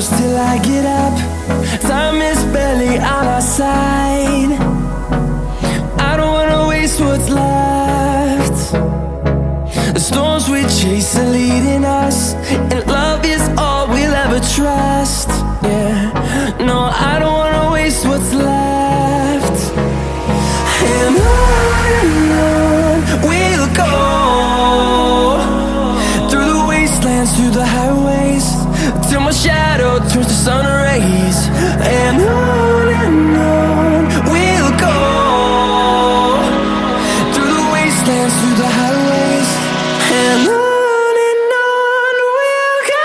close till I get up. Time is barely on our side. I don't wanna waste what's left. The storms we chase are leading us, and love is all we'll ever trust. Yeah, no, I don't wanna waste what's left. And on we'll go, through the wastelands, through the highways, till my shadow turns to sun rays. And on we'll go, through the wastelands, through the highways, and on we'll go.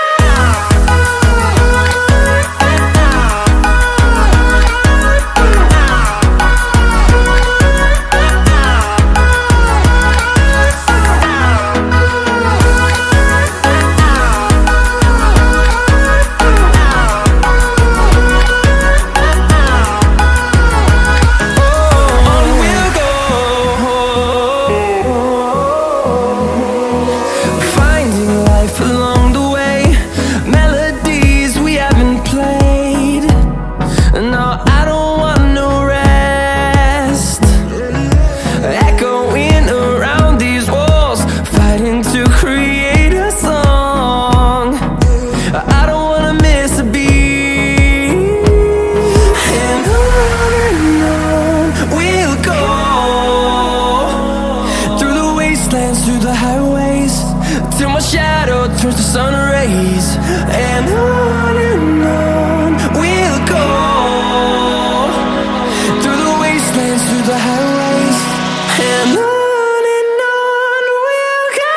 Through the highways, till my shadow turns to sun rays. And on we'll go, through the wastelands, through the highways, and on we'll go.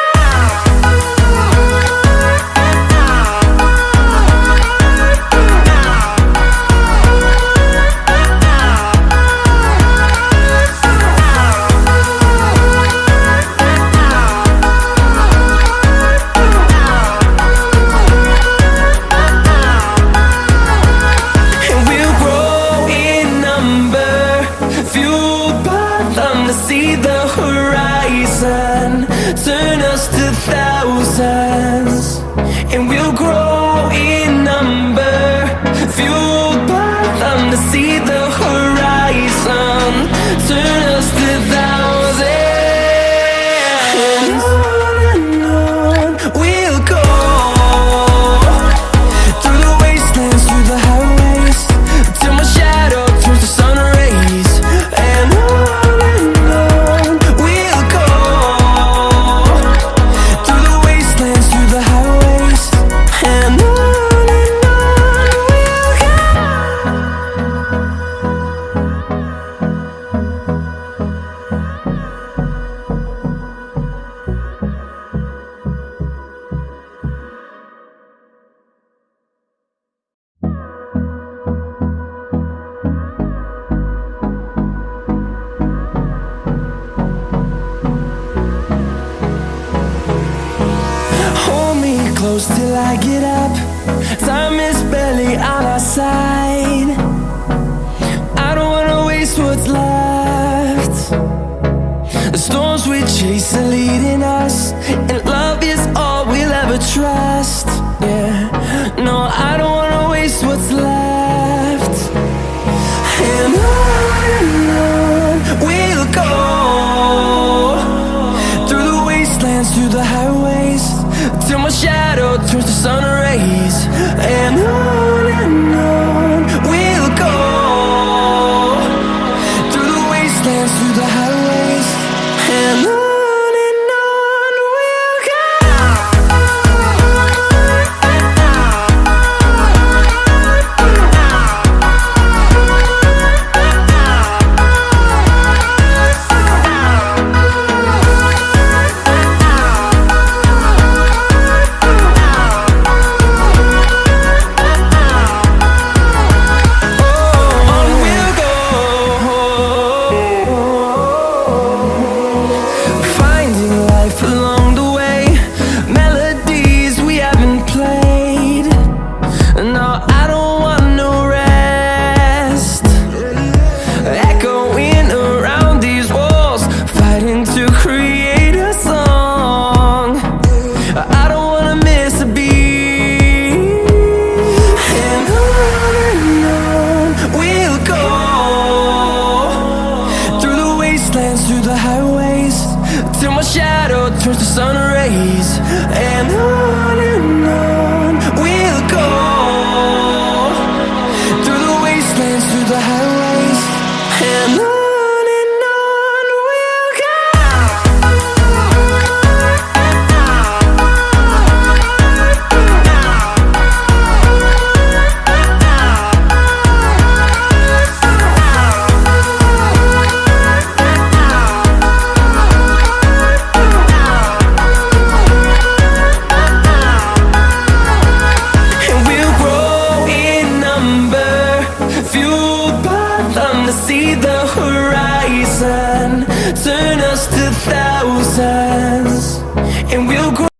See the horizon, turn us to thousands, and we'll grow in number, fueled by them. To see the horizon, turn us to thousands, and on we'll go, through the wastelands, through the highways, till my shadow turns to sun rays. And close till I get up. Time is barely on our side. I don't wanna waste what's left. The storms we chase are leading us, and love is all we'll ever trust. Yeah, no, I don't wanna waste what's left. And on we'll go, through the wastelands, through the highways, till my shadow turns to sun rays. And on we'll see the horizon, turn